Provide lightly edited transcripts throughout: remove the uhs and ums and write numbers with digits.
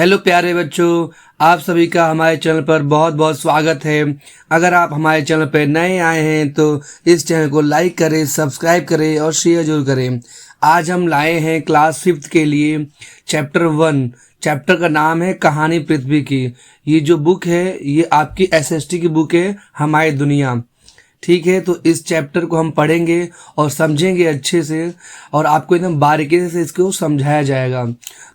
Hello प्यारे बच्चों, आप सभी का हमारे चैनल पर बहुत बहुत स्वागत है। अगर आप हमारे चैनल पर नए आए हैं तो इस चैनल को लाइक करें, सब्सक्राइब करें और शेयर जरूर करें। आज हम लाए हैं क्लास 5th के लिए चैप्टर 1। चैप्टर का नाम है कहानी पृथ्वी की। ये जो बुक है ये आपकी एसएसटी की बुक है, हमारी दुनिया। ठीक है, तो इस चैप्टर को हम पढ़ेंगे और समझेंगे अच्छे से और आपको एकदम बारीकी से इसको समझाया जाएगा।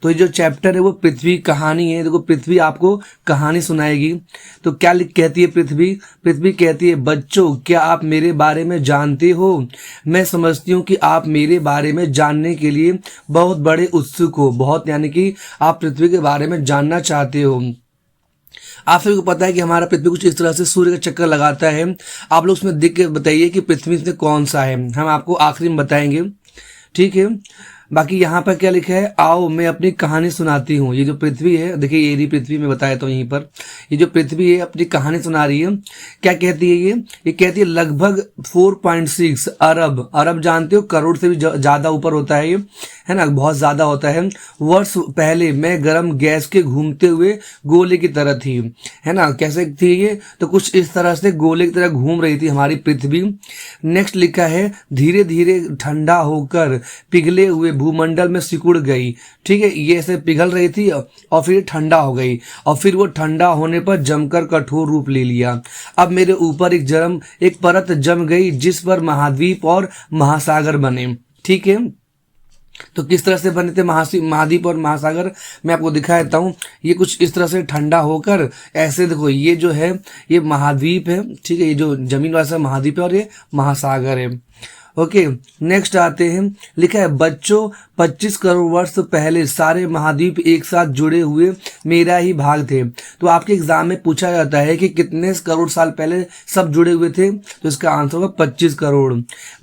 तो ये जो चैप्टर है वो पृथ्वी कहानी है। देखो, पृथ्वी आपको कहानी सुनाएगी। तो क्या कहती है पृथ्वी? पृथ्वी कहती है, बच्चों क्या आप मेरे बारे में जानते हो? मैं समझती हूँ कि आप मेरे बारे में जानने के लिए बहुत बड़े उत्सुक हो। बहुत यानी कि आप पृथ्वी के बारे में जानना चाहते हो। आप सभी को पता है कि हमारा पृथ्वी कुछ इस तरह से सूर्य का चक्कर लगाता है। आप लोग उसमें देख के बताइए कि पृथ्वी में कौन सा है, हम आपको आखिरी में बताएंगे। ठीक है, बाकी यहाँ पर क्या लिखा है, आओ मैं अपनी कहानी सुनाती हूँ। ये जो पृथ्वी है, देखिए ये रही पृथ्वी, मैं बताया तो यहीं पर ये जो पृथ्वी है अपनी कहानी सुना रही है। क्या कहती है ये कहती है लगभग 4.6 अरब। अरब जानते हो, करोड़ से भी ज्यादा ऊपर होता है ये, है ना, बहुत ज्यादा होता है। वर्ष पहले मैं गर्म गैस के घूमते हुए गोले की तरह थी, है ना। कैसे थी ये? तो कुछ इस तरह से गोले की तरह घूम रही थी हमारी पृथ्वी। नेक्स्ट लिखा है, धीरे धीरे ठंडा होकर पिघले हुए भूमंडल में सिकुड़ गई। ठीक है, ये ऐसे पिघल रही थी और फिर ठंडा हो गई और फिर वो ठंडा होने पर जमकर कठोर रूप ले लिया। अब मेरे ऊपर एक परत जम गई जिस पर महाद्वीप और महासागर बने। ठीक है, तो किस तरह से बने थे महाद्वीप और महासागर, मैं आपको दिखा देता हूँ। ये कुछ इस तरह से ठंडा होकर ऐसे, देखो ये जो है ये महाद्वीप है। ठीक है, ये जो जमीन वाला महाद्वीप है और ये महासागर है। ओके, नेक्स्ट आते हैं। लिखा है, बच्चों 25 करोड़ वर्ष पहले सारे महाद्वीप एक साथ जुड़े हुए मेरा ही भाग थे। तो आपके एग्जाम में पूछा जाता है कि कितने करोड़ साल पहले सब जुड़े हुए थे, तो इसका आंसर होगा 25 करोड़।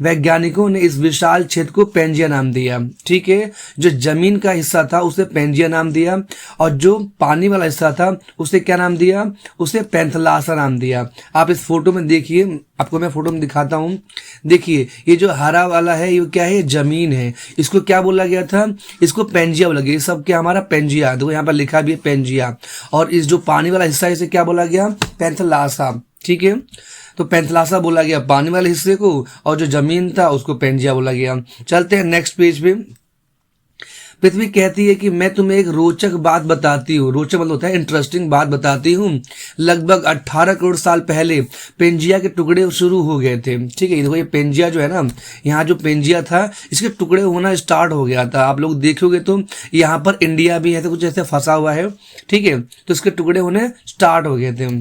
वैज्ञानिकों ने इस विशाल क्षेत्र को पेंजिया नाम दिया। ठीक है, जो जमीन का हिस्सा था उसे पेंजिया नाम दिया और जो पानी वाला हिस्सा था उसे क्या नाम दिया? उसे पैंथलासा नाम दिया। आप इस फोटो में देखिए, आपको मैं फोटो में दिखाता हूँ। देखिए ये जो हरा वाला है ये क्या है? जमीन है। इसको क्या बोला गया था? इसको पेंजिया बोला गया। ये सब क्या हमारा पेंजिया, देखो यहाँ पर लिखा भी है पेंजिया। और इस जो पानी वाला हिस्सा है इसे क्या बोला गया? पैंथलासा। ठीक है, तो पैंथलासा बोला गया पानी वाले हिस्से को और जो जमीन था उसको पेंजिया बोला गया। चलते हैं नेक्स्ट पेज पे। पृथ्वी कहती है कि मैं तुम्हें एक रोचक बात बताती हूँ। रोचक मतलब होता है इंटरेस्टिंग बात बताती हूँ। लगभग 18 करोड़ साल पहले पेंजिया के टुकड़े शुरू हो गए थे। ठीक है, देखो ये पेंजिया जो है ना, यहाँ जो पेंजिया था इसके टुकड़े होना स्टार्ट हो गया था। आप लोग देखोगे तो यहाँ पर इंडिया भी है तो कुछ ऐसे फंसा हुआ है। ठीक है, तो इसके टुकड़े होने स्टार्ट हो गए थे।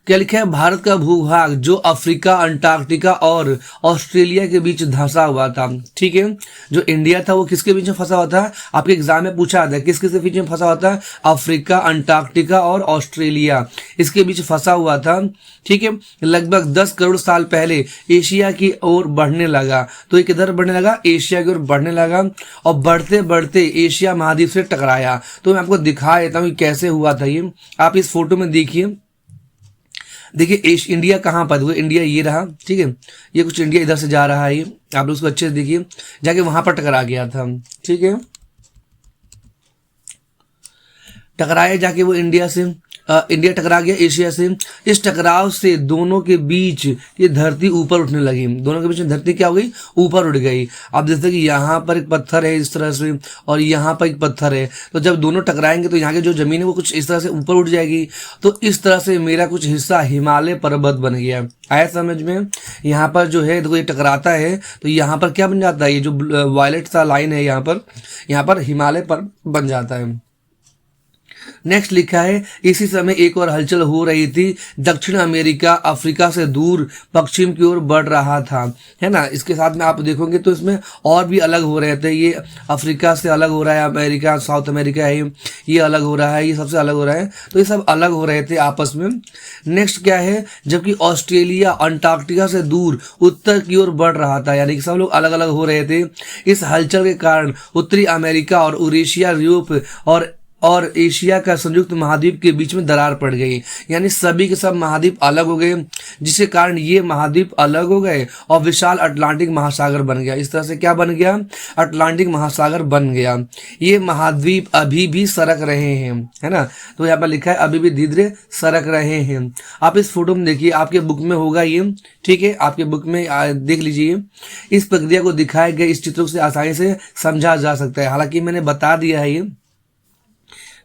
क्या लिखा है, भारत का भूभाग जो अफ्रीका, अंटार्कटिका और ऑस्ट्रेलिया के बीच धंसा हुआ था। ठीक है, जो इंडिया था वो किसके बीच में फंसा हुआ था? आपके एग्जाम में पूछा था किस किस के बीच में फंसा हुआ था? अफ्रीका, अंटार्कटिका और ऑस्ट्रेलिया, इसके बीच फंसा हुआ था। ठीक है, लगभग 10 करोड़ साल पहले एशिया की ओर बढ़ने लगा। तो ये किधर बढ़ने लगा? एशिया की ओर बढ़ने लगा और बढ़ते बढ़ते एशिया महाद्वीप से टकराया। तो मैं आपको दिखा देता हूँ कैसे हुआ था ये। आप इस फोटो में देखिए, देखिए इंडिया कहाँ पर? वो इंडिया ये रहा। ठीक है, ये कुछ इंडिया इधर से जा रहा है, ये आप लोग उसको अच्छे से देखिए, जाके वहां पर टकरा गया था। ठीक है, टकराया जाके वो इंडिया से, इंडिया टकरा गया एशिया से। इस टकराव से दोनों के बीच ये धरती ऊपर उठने लगी। दोनों के बीच में धरती क्या हो गई? ऊपर उठ गई। अब जैसे कि यहाँ पर एक पत्थर है इस तरह से और यहाँ पर एक पत्थर है, तो जब दोनों टकराएंगे तो यहाँ की जो जमीन है वो कुछ इस तरह से ऊपर उठ जाएगी। तो इस तरह से मेरा कुछ हिस्सा हिमालय पर्वत बन गया। आया समझ में? यहाँ पर जो है देखो ये टकराता है तो यहाँ पर क्या बन जाता है? ये जो वायलेट सा लाइन है यहाँ पर हिमालय पर्वत बन जाता है। नेक्स्ट लिखा है, इसी समय एक और हलचल हो रही थी। दक्षिण अमेरिका अफ्रीका से दूर पश्चिम की ओर बढ़ रहा था, है ना। इसके साथ में आप देखोगे तो इसमें और भी अलग हो रहे थे। ये अफ्रीका से अलग हो रहा है, अमेरिका, साउथ अमेरिका है ये अलग हो रहा है, ये सबसे अलग हो रहा है। तो ये सब अलग हो रहे थे आपस में। नेक्स्ट क्या है, जबकि ऑस्ट्रेलिया अंटार्कटिका से दूर उत्तर की ओर बढ़ रहा था, यानी कि सब लोग अलग अलग हो रहे थे। इस हलचल के कारण उत्तरी अमेरिका और यूरेशिया, यूरोप और और एशिया का संयुक्त महाद्वीप के बीच में दरार पड़ गई, यानी सभी के सब महाद्वीप अलग हो गए, जिसके कारण ये महाद्वीप अलग हो गए और विशाल अटलांटिक महासागर बन गया। इस तरह से क्या बन गया? अटलांटिक महासागर बन गया। ये महाद्वीप अभी भी सरक रहे हैं, है ना। तो यहाँ पर लिखा है अभी भी धीरे धीरे सरक रहे हैं। आप इस फोटो में देखिए, आपके बुक में होगा ये, ठीक है, आपके बुक में देख लीजिए। इस प्रक्रिया को दिखाए गए इस चित्रों से आसानी से समझा जा सकता है। हालांकि मैंने बता दिया है ये,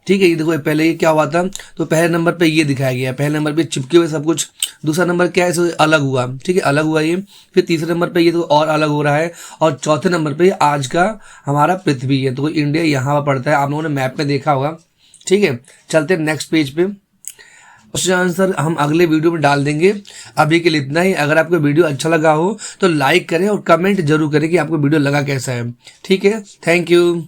ठीक है। ये देखो पहले ये क्या हुआ था, तो पहले नंबर पे ये दिखाया गया, पहले नंबर पे चिपके हुए सब कुछ। दूसरा नंबर क्या है, इसे अलग हुआ, ठीक है, अलग हुआ ये। फिर तीसरे नंबर पे ये तो और अलग हो रहा है, और चौथे नंबर पे आज का हमारा पृथ्वी है। तो इंडिया यहाँ पर पड़ता है, आप लोगों ने मैप में देखा होगा, ठीक है। चलते हैं नेक्स्ट पेज पे। क्वेश्चन आंसर हम अगले वीडियो में डाल देंगे। अभी के लिए इतना ही। अगर आपको वीडियो अच्छा लगा हो तो लाइक करें और कमेंट जरूर करें कि आपको वीडियो लगा कैसा है, ठीक है। Thank you.